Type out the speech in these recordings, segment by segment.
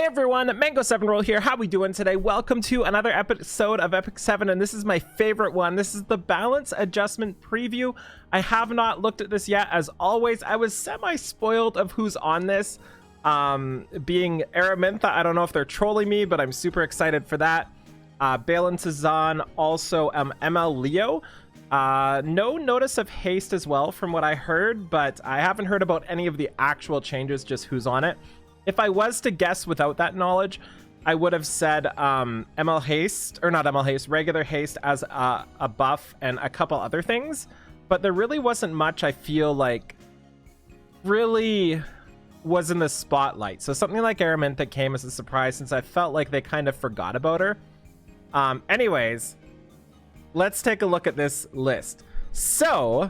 everyone, Mango7Roll here. How we doing today? Welcome to another episode of Epic 7, and this is my favorite one. This is the balance adjustment preview. I have not looked at this yet. As always, I was semi-spoiled of who's on this. Being Araminta, I don't know if they're trolling me, but I'm super excited for that. Balin Tazan, also ML Leo. No notice of haste as well from what I heard, but I haven't heard about any of the actual changes, just who's on it. If I was to guess without that knowledge, I would have said ML haste, or not ML haste, regular haste as a buff and a couple other things, but there really wasn't much I feel like really was in the spotlight. So something like Araminta came as a surprise since I felt like they kind of forgot about her. Anyways, let's take a look at this list. So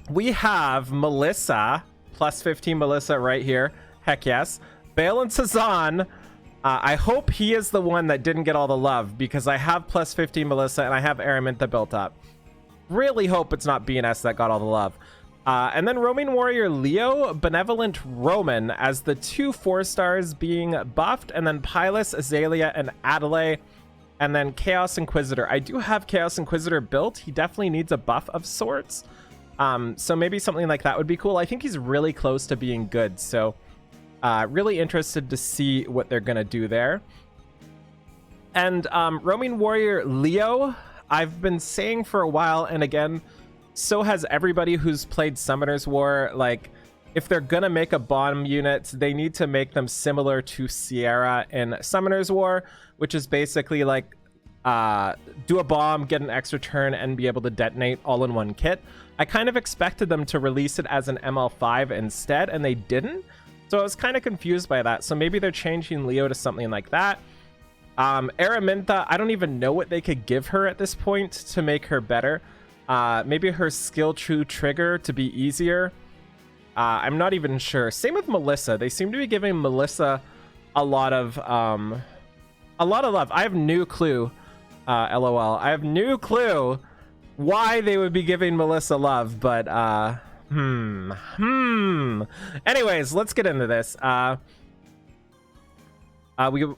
we have Melissa, plus 15 Melissa right here. Heck yes. Balin Tazan, I hope he is the one that didn't get all the love, because I have plus 15 Melissa and I have Araminta built up. Really hope it's not BNS that got all the love. And then Roaming Warrior Leo, Benevolent Roman as the two 4-stars being buffed, and then Pilus, Azalea, and Adlay, and then Chaos Inquisitor. I do have Chaos Inquisitor built. He definitely needs a buff of sorts. So maybe something like that would be cool. I think he's really close to being good, so really interested to see what they're gonna do there. And Roaming Warrior Leo, I've been saying for a while, and again, so has everybody who's played Summoner's War, like, if they're gonna make a bomb unit, they need to make them similar to Sierra in Summoner's War, which is basically like do a bomb, get an extra turn, and be able to detonate all in one kit. I kind of expected them to release it as an ML5 instead, and they didn't. So I was kind of confused by that. So maybe they're changing Leo to something like that. Araminta, I don't even know what they could give her at this point to make her better. Maybe her skill true trigger to be easier. I'm not even sure. Same with Melissa. They seem to be giving Melissa a lot of love. I have no clue. LOL. I have no clue why they would be giving Melissa love, but anyways, let's get into this.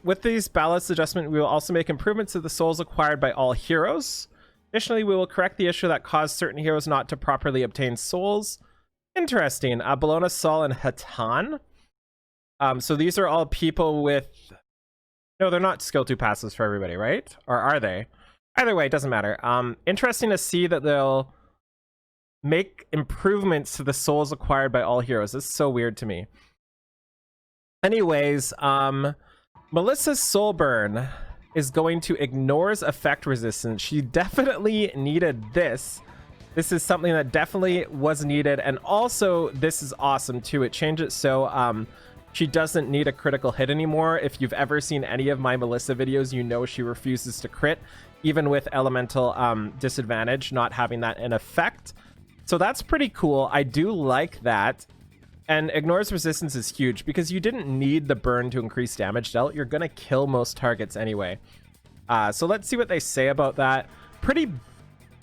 With these balance adjustment, we will also make improvements to the souls acquired by all heroes. Additionally, we will correct the issue that caused certain heroes not to properly obtain souls. Interesting. Bologna, Sol, and Hatan. So these are all people with... No, they're not skill 2 passes for everybody, right? Or are they? Either way, it doesn't matter. Interesting to see that they'll make improvements to the souls acquired by all heroes. This is so weird to me. Anyways, Melissa's Sulburn is going to ignores effect resistance. She definitely needed this. This is something that definitely was needed, and also this is awesome too. It changed it so she doesn't need a critical hit anymore. If you've ever seen any of my Melissa videos, you know she refuses to crit, even with elemental disadvantage, not having that in effect. So that's pretty cool. I do like that. And ignores resistance is huge because you didn't need the burn to increase damage dealt. You're gonna kill most targets anyway. So let's see what they say about that. Pretty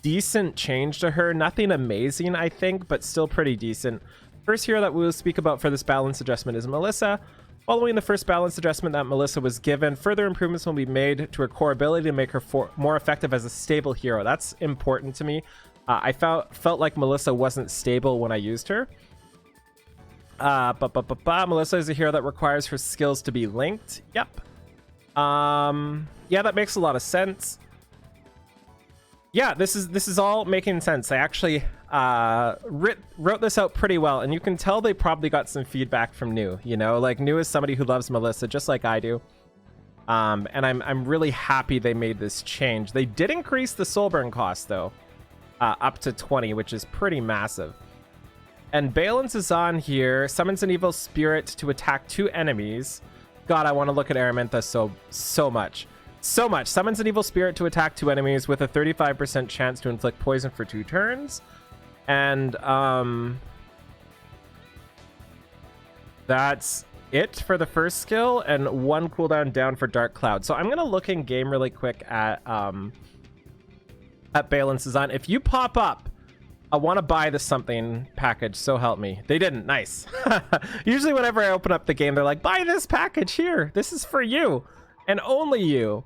decent change to her. Nothing amazing, I think, but still pretty decent. First hero that we will speak about for this balance adjustment is Melissa. Following the first balance adjustment that Melissa was given, further improvements will be made to her core ability to make her more effective as a stable hero. That's important to me. I felt like Melissa wasn't stable when I used her. Melissa is a hero that requires her skills to be linked. Yep. Yeah, that makes a lot of sense. Yeah, this is all making sense. I actually wrote this out pretty well, and you can tell they probably got some feedback from New. You know, like New is somebody who loves Melissa just like I do. And I'm really happy they made this change. They did increase the Sulburn cost though, up to 20, which is pretty massive. And Balance is on here. Summons an evil spirit to attack 2 enemies. God, I want to look at Araminta so much. So much. Summons an evil spirit to attack 2 enemies with a 35% chance to inflict poison for 2 turns. And that's it for the first skill, and 1 cooldown down for Dark Cloud. So I'm gonna look in game really quick at Balance is on. If you pop up I want to buy the something package, so help me. They didn't. Nice. Usually whenever I open up the game, they're like, buy this package here. This is for you and only you.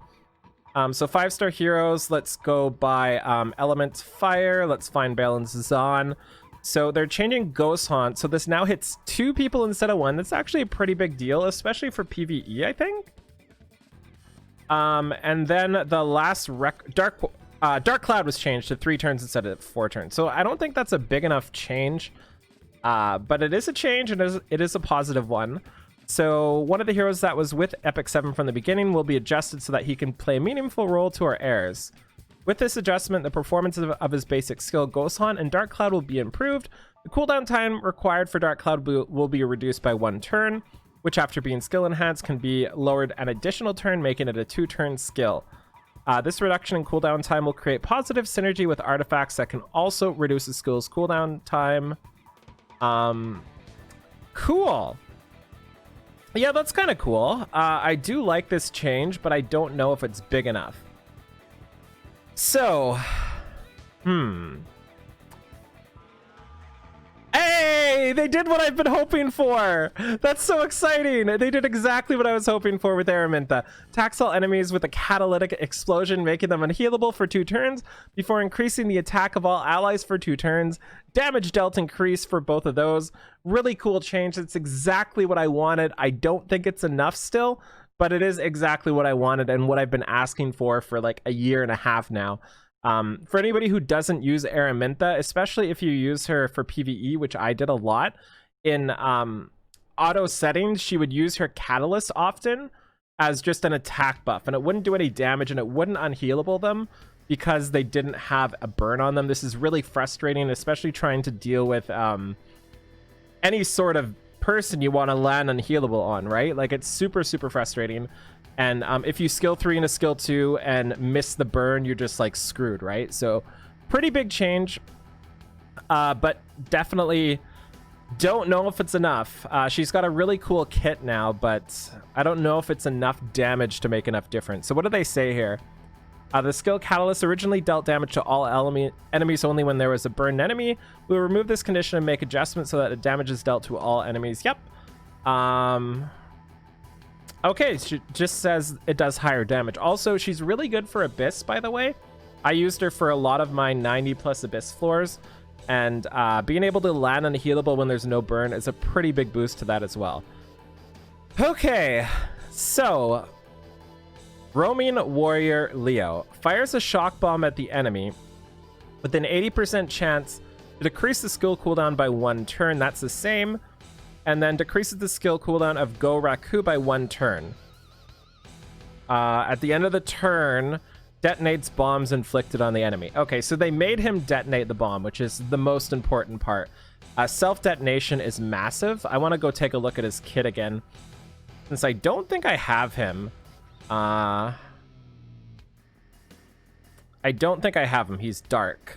So 5-star heroes. Let's go buy Element Fire. Let's find Balan Zazan. So they're changing Ghost Haunt. So this now hits 2 people instead of 1. That's actually a pretty big deal, especially for PvE, I think. And then the last Dark Cloud was changed to 3 turns instead of 4 turns. So I don't think that's a big enough change. But it is a change, and it is a positive one. So one of the heroes that was with Epic 7 from the beginning will be adjusted so that he can play a meaningful role to our heirs. With this adjustment, the performance of his basic skill, Ghost Hunt and Dark Cloud, will be improved. The cooldown time required for Dark Cloud will be reduced by 1 turn, which after being skill enhanced can be lowered an additional turn, making it a 2-turn skill. This reduction in cooldown time will create positive synergy with artifacts that can also reduce the skill's cooldown time. Cool. Yeah, that's kind of cool. I do like this change, but I don't know if it's big enough. So, Hey, they did what I've been hoping for. That's so exciting. They did exactly what I was hoping for with Araminta. Attacks all enemies with a catalytic explosion, making them unhealable for 2 turns before increasing the attack of all allies for 2 turns. Damage dealt increase for both of those. Really cool change. It's exactly what I wanted. I don't think it's enough still, but it is exactly what I wanted and what I've been asking for like a year and a half now. For anybody who doesn't use Araminta, especially if you use her for PvE, which I did a lot, in auto settings, she would use her Catalyst often as just an attack buff, and it wouldn't do any damage, and it wouldn't unhealable them because they didn't have a burn on them. This is really frustrating, especially trying to deal with any sort of person you want to land unhealable on, right? Like, it's super frustrating. And if you skill 3 and a skill 2 and miss the burn, you're just like screwed, right? So pretty big change, but definitely don't know if it's enough. She's got a really cool kit now, but I don't know if it's enough damage to make enough difference. So what do they say here? The skill Catalyst originally dealt damage to all enemies only when there was a burned enemy. We'll remove this condition and make adjustments so that the damage is dealt to all enemies. Yep. Okay, she just says it does higher damage. Also, she's really good for Abyss, by the way. I used her for a lot of my 90+ Abyss floors, and being able to land unhealable when there's no burn is a pretty big boost to that as well. Okay, so Roaming Warrior Leo fires a shock bomb at the enemy with an 80% chance to decrease the skill cooldown by 1 turn. That's the same. And then decreases the skill cooldown of Go Raku by 1 turn. At the end of the turn, detonates bombs inflicted on the enemy. Okay, so they made him detonate the bomb, which is the most important part. Self-detonation is massive. I want to go take a look at his kit again, since I don't think I have him. I don't think I have him. He's dark.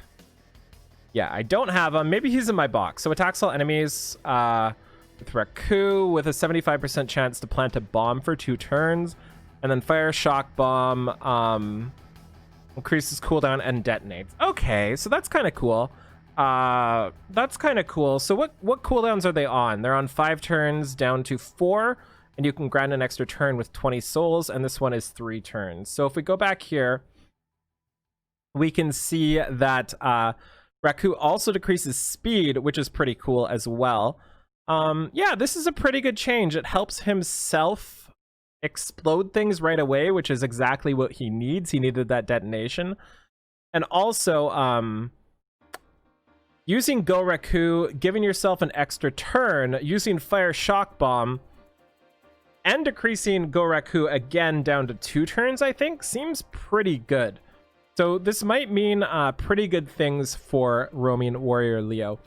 Yeah, I don't have him. Maybe he's in my box. So attacks all enemies with Raku with a 75% chance to plant a bomb for 2 turns. And then fire shock bomb, increases cooldown and detonates. Okay, so that's kind of cool. That's kind of cool. So what cooldowns are they on? They're on 5 turns down to 4, and you can grant an extra turn with 20 souls, and this one is 3 turns. So if we go back here, we can see that Raku also decreases speed, which is pretty cool as well. Yeah, this is a pretty good change. It helps himself explode things right away, which is exactly what he needs. He needed that detonation. And also, using Go Raku, giving yourself an extra turn, using Fire Shock Bomb, and decreasing Go Raku again down to 2 turns, I think, seems pretty good. So this might mean pretty good things for Roaming Warrior Leo.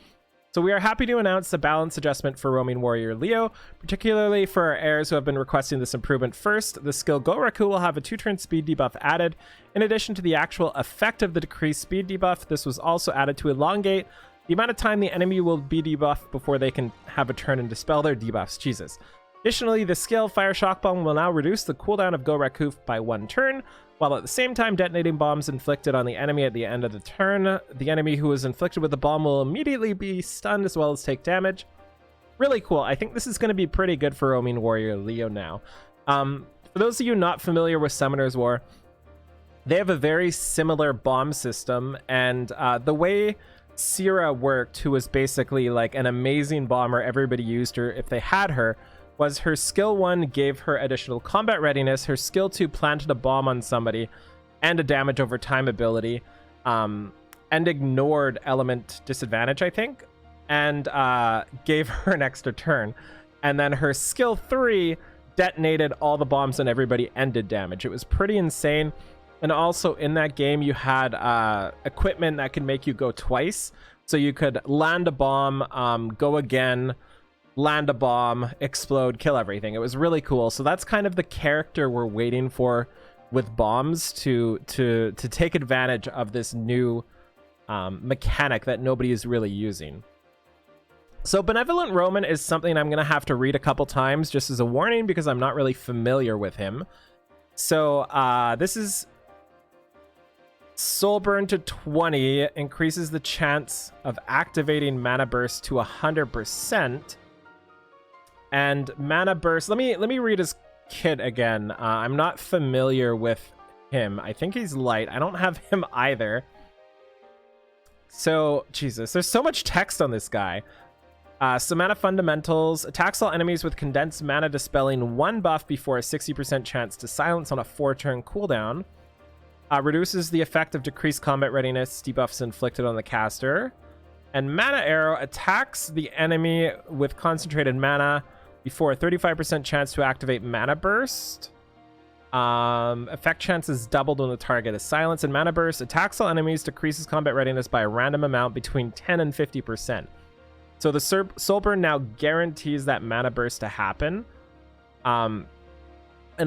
So we are happy to announce the balance adjustment for Roaming Warrior Leo, particularly for our heirs who have been requesting this improvement. First, the skill Go Raku will have a 2-turn speed debuff added. In addition to the actual effect of the decreased speed debuff, this was also added to elongate the amount of time the enemy will be debuffed before they can have a turn and dispel their debuffs. Jesus. Additionally, the skill Fire Shock Bomb will now reduce the cooldown of Go Raku by 1 turn. while at the same time detonating bombs inflicted on the enemy at the end of the turn. The enemy who is inflicted with the bomb will immediately be stunned as well as take damage. Really cool. I think this is going to be pretty good for Roaming Warrior Leo now. For those of you not familiar with Summoner's War, they have a very similar bomb system, and the way Syrah worked, who was basically like an amazing bomber, everybody used her if they had her, was her skill 1 gave her additional combat readiness, her skill 2 planted a bomb on somebody, and a damage over time ability, and ignored element disadvantage, I think, and gave her an extra turn. And then her skill 3 detonated all the bombs and everybody ended damage. It was pretty insane. And also in that game, you had equipment that could make you go twice. So you could land a bomb, go again, land a bomb, explode, kill everything. It was really cool. So that's kind of the character we're waiting for with bombs to take advantage of this new mechanic that nobody is really using. So Benevolent Roman is something I'm going to have to read a couple times just as a warning because I'm not really familiar with him. So this is Sulburn to 20, increases the chance of activating Mana Burst to 100%. And Mana Burst, let me read his kit again. I'm not familiar with him. I think he's light. I don't have him either. So, Jesus, there's so much text on this guy. So Mana Fundamentals, attacks all enemies with condensed mana dispelling 1 buff before a 60% chance to silence on a 4-turn cooldown. Reduces the effect of decreased combat readiness debuffs inflicted on the caster. And Mana Arrow attacks the enemy with concentrated mana before a 35% chance to activate Mana Burst. Effect chance is doubled when the target is silenced. And Mana Burst attacks all enemies, decreases combat readiness by a random amount between 10 and 50%. So the Sulburn now guarantees that Mana Burst to happen. And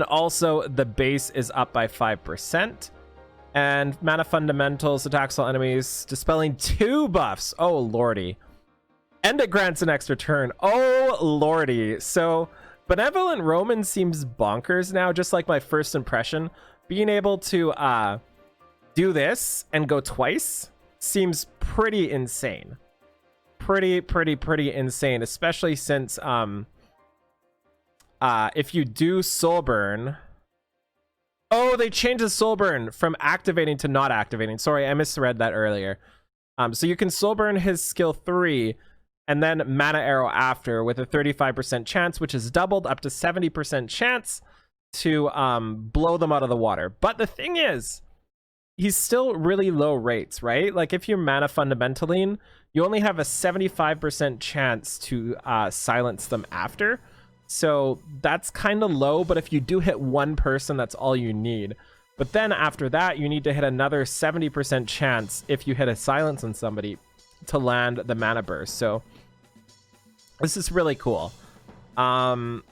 also the base is up by 5%. And Mana Fundamentals attacks all enemies, dispelling 2 buffs. Oh, lordy. And it grants an extra turn. Oh, lordy. So Benevolent Roman seems bonkers now, just like my first impression. Being able to do this and go twice seems pretty insane. Pretty insane, especially since if you do Sulburn... Oh, they changed the Sulburn from activating to not activating. Sorry, I misread that earlier. So you can Sulburn his skill 3 and then Mana Arrow after with a 35% chance, which is doubled up to 70% chance to blow them out of the water. But the thing is, he's still really low rates, right? Like if you're Mana Fundamentaling, you only have a 75% chance to silence them after. So that's kind of low, but if you do hit one person, that's all you need. But then after that, you need to hit another 70% chance if you hit a silence on somebody to land the Mana Burst. So this is really cool. That's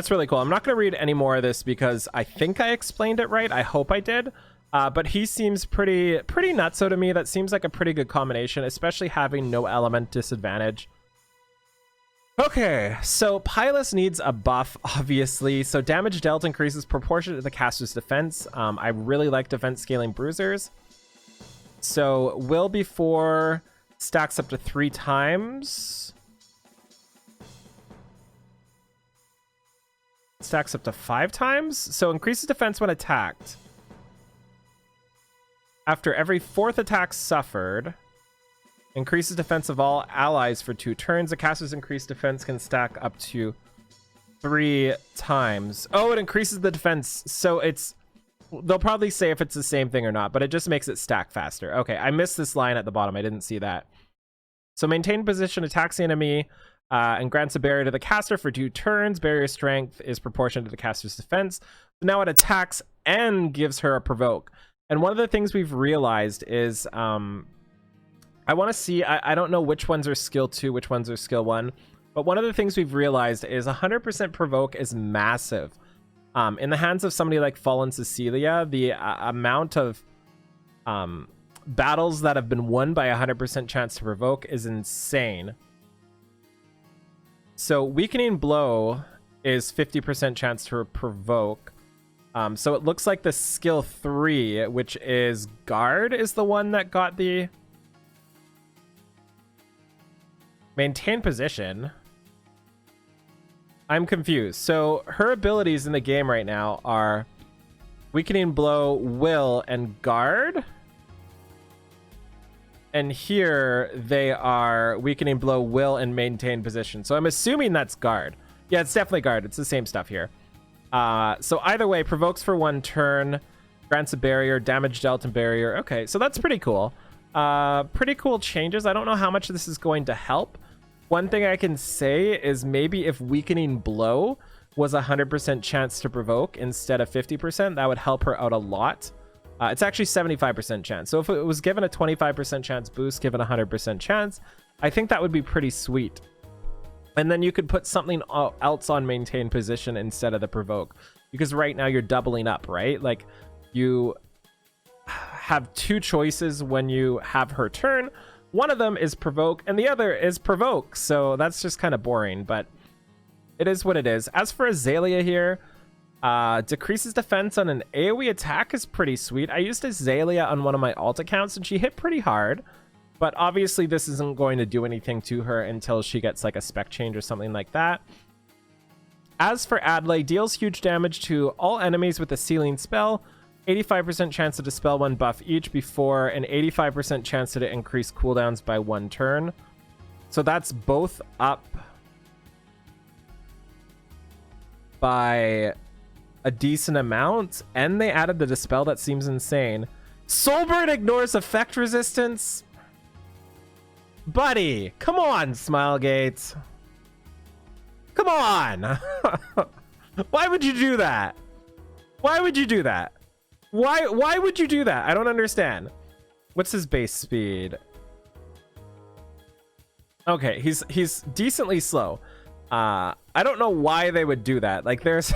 really cool. I'm not going to read any more of this because I think I explained it right. I hope I did. But he seems pretty nutso to me. That seems like a pretty good combination, especially having no element disadvantage. Okay, so Pylus needs a buff, obviously. So damage dealt increases proportionate to the caster's defense. I really like defense scaling bruisers. So will before stacks up to 3 times. Stacks up to 5 times. So increases defense when attacked. After every 4th attack suffered. Increases defense of all allies for 2 turns. The caster's increased defense can stack up to 3 times. Oh, it increases the defense. So it's... They'll probably say if it's the same thing or not, but it just makes it stack faster. Okay, I missed this line at the bottom. I didn't see that. So maintain position, attacks the enemy, and grants a barrier to the caster for 2 turns. Barrier strength is proportional to the caster's defense. Now it attacks and gives her a provoke. And one of the things we've realized is... I want to see, I don't know which ones are skill 2, which ones are skill 1, but one of the things we've realized is 100% provoke is massive. In the hands of somebody like Fallen Cecilia, the amount of battles that have been won by 100% chance to provoke is insane. So Weakening Blow is 50% chance to provoke. So it looks like the skill 3, which is guard, is the one that got the maintain position. I'm confused. So her abilities in the game right now are weakening blow, will, and guard. And here they are weakening blow, will, and maintain position. So I'm assuming that's guard. Yeah, it's definitely guard. It's the same stuff here. So either way, provokes for 1 turn, grants a barrier, damage dealt and barrier. Okay, so that's pretty cool. Pretty cool changes. I don't know how much this is going to help. One thing I can say is maybe if weakening blow was a 100% chance to provoke instead of 50%, that would help her out a lot. It's actually 75% chance. So if it was given a 25% chance boost, given a 100% chance, I think that would be pretty sweet. And then you could put something else on maintain position instead of the provoke. Because right now you're doubling up, right? Like, you have 2 choices when you have her turn. One of them is provoke, and the other is provoke. So that's just kind of boring, but it is what it is. As for Azalea here, decreases defense on an AoE attack is pretty sweet. I used Azalea on one of my alt accounts, and she hit pretty hard. But obviously this isn't going to do anything to her until she gets like a spec change or something like that. As for Adlay, deals huge damage to all enemies with a sealing spell. 85% chance to dispel 1 buff each before an 85% chance to increase cooldowns by 1 turn. So that's both up by a decent amount. And they added the dispel. That seems insane. Sulburn ignores effect resistance. Buddy, come on, Smilegate. Come on. Why would you do that? Why would you do that? Why would you do that? I don't understand. What's his base speed? Okay, he's decently slow. I don't know why they would do that. Like, there's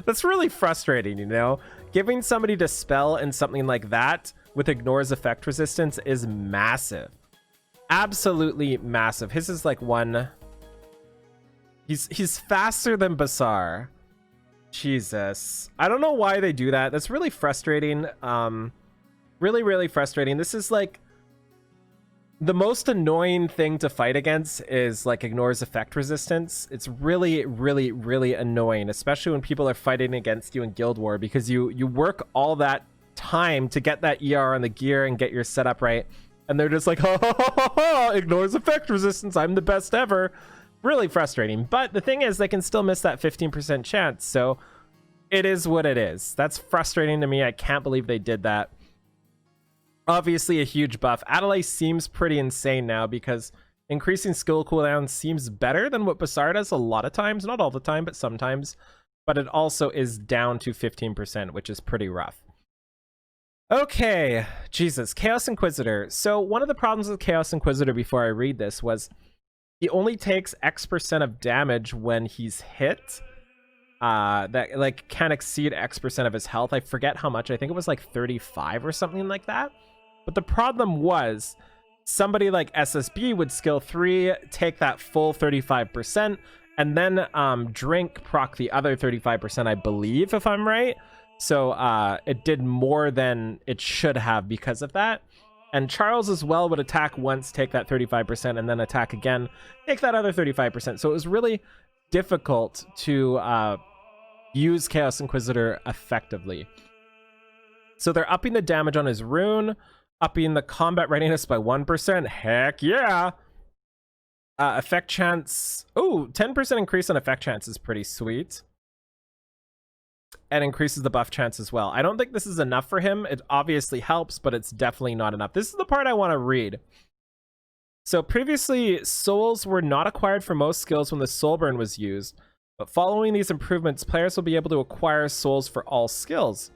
that's really frustrating, you know? Giving somebody Dispel and something like that with ignores effect resistance is massive. Absolutely massive. His is like 1. He's faster than Basar. Jesus. I don't know why they do that. That's really frustrating. Really frustrating. This is like the most annoying thing to fight against is like ignores effect resistance. It's really annoying, especially when people are fighting against you in Guild War, because you work all that time to get that ER on the gear and get your setup right. And they're just like, ha, ha, ha, ha, ha, ignores effect resistance. I'm the best ever. Really frustrating. But the thing is, they can still miss that 15% chance. So it is what it is. That's frustrating to me. I can't believe they did that. Obviously, a huge buff. Adlay seems pretty insane now because increasing skill cooldown seems better than what Basar does a lot of times. Not all the time, but sometimes. But it also is down to 15%, which is pretty rough. Okay, Jesus, Chaos Inquisitor. So one of the problems with Chaos Inquisitor before I read this was he only takes X% of damage when he's hit. That like can exceed X% of his health. I forget how much. I think it was like 35 or something like that. But the problem was somebody like SSB would skill 3, take that full 35%, and then drink proc the other 35%, I believe, if I'm right. So it did more than it should have because of that. And Charles as well would attack once, take that 35%, and then attack again, take that other 35%. So it was really difficult to use Chaos Inquisitor effectively. So they're upping the damage on his rune, upping the combat readiness by 1%. Heck yeah! Effect chance. Oh, 10% increase on effect chance is pretty sweet. And increases the buff chance as well. I don't think this is enough for him. It obviously helps, but it's definitely not enough. This is the part I want to read. So previously, souls were not acquired for most skills when the Sulburn was used, but following these improvements, players will be able to acquire souls for all skills.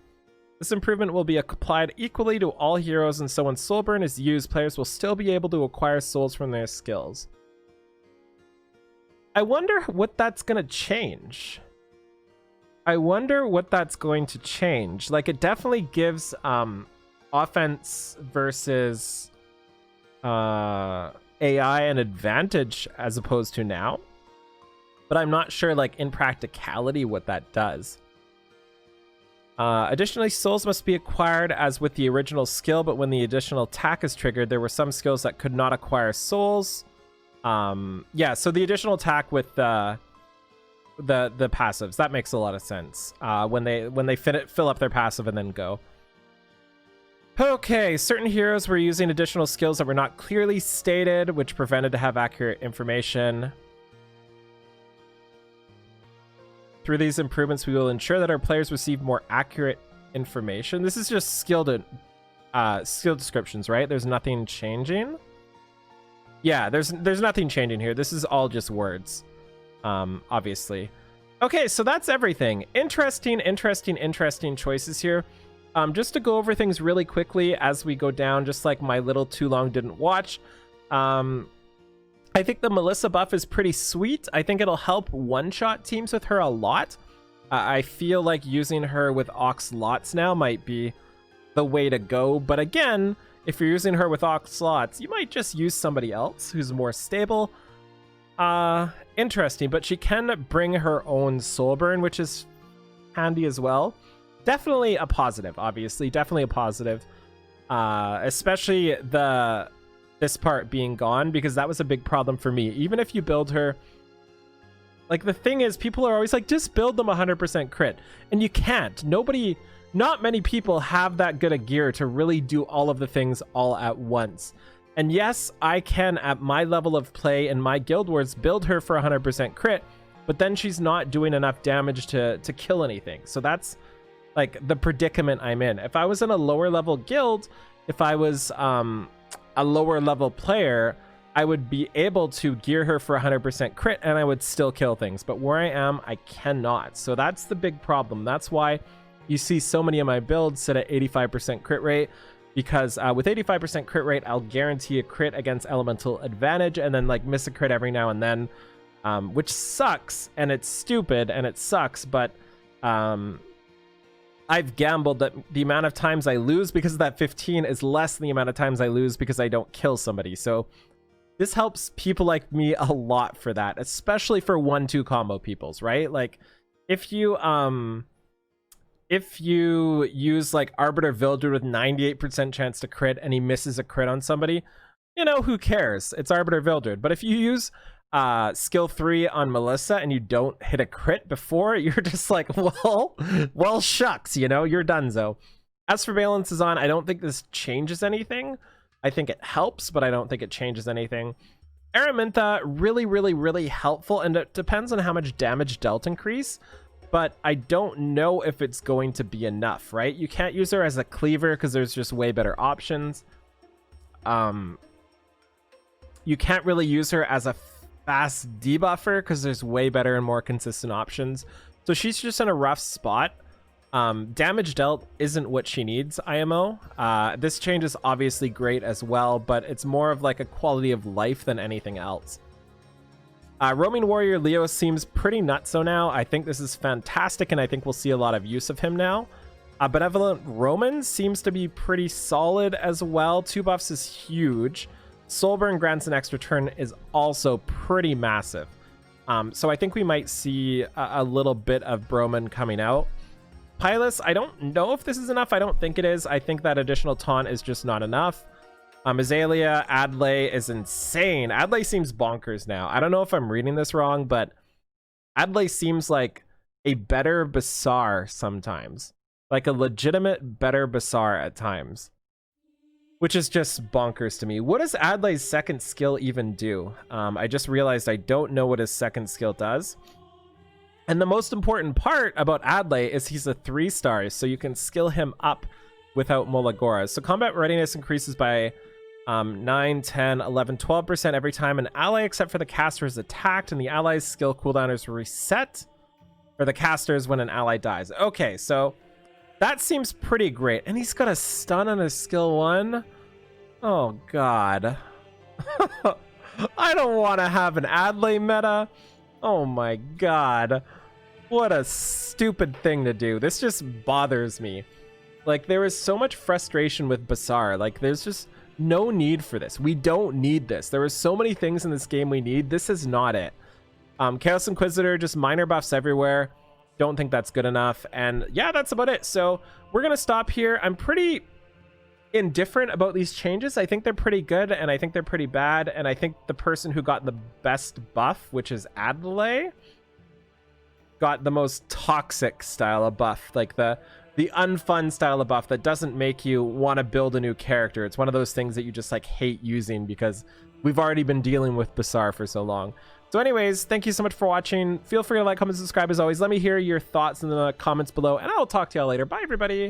This improvement will be applied equally to all heroes, and so when Sulburn is used, players will still be able to acquire souls from their skills. I wonder what that's going to change. Like, it definitely gives offense versus AI an advantage as opposed to now. But I'm not sure, like, in practicality what that does. Additionally, souls must be acquired as with the original skill, but when the additional attack is triggered, there were some skills that could not acquire souls. Yeah, so the additional attack with the passives, that makes a lot of sense. When they fill up their passive and then go. Okay, certain heroes were using additional skills that were not clearly stated, which prevented to have accurate information. Through these improvements, we will ensure that our players receive more accurate information. This is just skill descriptions, right? There's nothing changing. Yeah, there's nothing changing here. This is all just words, obviously. Okay, so that's everything. Interesting choices here. Just to go over things really quickly as we go down, just like my little too long didn't watch. I think the Melissa buff is pretty sweet. I think it'll help one-shot teams with her a lot. I feel like using her with Oxlots now might be the way to go. But again, if you're using her with Oxlots, you might just use somebody else who's more stable. Interesting, but she can bring her own Sulburn, which is handy as well. Definitely a positive, obviously. Definitely a positive. Especially this part being gone, because that was a big problem for me. Even if you build her, like, the thing is, people are always like, just build them 100% crit, and you can't. Not many people have that good a gear to really do all of the things all at once. And yes, I can, at my level of play in my guild wars, build her for 100% crit, but then she's not doing enough damage to kill anything. So that's like the predicament I'm in. If I was in a lower level guild, if I was a lower level player, I would be able to gear her for 100% crit and I would still kill things. But where I am, I cannot. So that's the big problem. That's why you see so many of my builds sit at 85% crit rate, because with 85% crit rate, I'll guarantee a crit against elemental advantage and then like miss a crit every now and then, which sucks, and it's stupid and it sucks, but I've gambled that the amount of times I lose because of that 15 is less than the amount of times I lose because I don't kill somebody. So this helps people like me a lot for that, especially for 1-2 combo peoples, right? Like if you use like Arbiter Vildur with 98% chance to crit and he misses a crit on somebody, you know, who cares? It's Arbiter Vildur. But if you use skill 3 on Melissa and you don't hit a crit before, you're just like, well shucks, you know, you're donezo. As for Valence is on, I don't think this changes anything. I think it helps, but I don't think it changes anything. Araminta, really helpful, and it depends on how much damage dealt increase, but I don't know if it's going to be enough, right? You can't use her as a cleaver because there's just way better options. You can't really use her as a fast debuffer because there's way better and more consistent options. So she's just in a rough spot. Damage dealt isn't what she needs, IMO. This change is obviously great as well, but it's more of like a quality of life than anything else. Roaming Warrior Leo seems pretty nutso now. I think this is fantastic, and I think we'll see a lot of use of him now. Benevolent Roman seems to be pretty solid as well. 2 buffs is huge. Sulburn grants an extra turn is also pretty massive. So I think we might see a little bit of Broman coming out. Pilus, I don't know if this is enough. I don't think it is. I think that additional taunt is just not enough. Azalea, Adlay is insane. Adlay seems bonkers now. I don't know if I'm reading this wrong, but Adlay seems like a better Basar sometimes. Like a legitimate better Basar at times. Which is just bonkers to me. What does Adlay's second skill even do? I just realized I don't know what his second skill does. And the most important part about Adlay is he's a 3-star, so you can skill him up without Molagora. So combat readiness increases by 9, 10, 11, 12% every time an ally except for the caster is attacked, and the ally's skill cooldown is reset for the casters when an ally dies. Okay, so that seems pretty great. And he's got a stun on his skill 1. Oh, God. I don't want to have an Adlay meta. Oh, my God. What a stupid thing to do. This just bothers me. Like, there is so much frustration with Basar. Like, there's just no need for this. We don't need this. There are so many things in this game we need. This is not it. Chaos Inquisitor, just minor buffs everywhere. Don't think that's good enough. And yeah, that's about it. So we're going to stop here. I'm pretty indifferent about these changes. I think they're pretty good, and I think they're pretty bad. And I think the person who got the best buff, which is Adlay, got the most toxic style of buff, like the unfun style of buff that doesn't make you want to build a new character. It's one of those things that you just like hate using because we've already been dealing with Bazaar for so long. So anyways, thank you so much for watching. Feel free to like, comment, subscribe as always. Let me hear your thoughts in the comments below, and I'll talk to y'all later. Bye, everybody.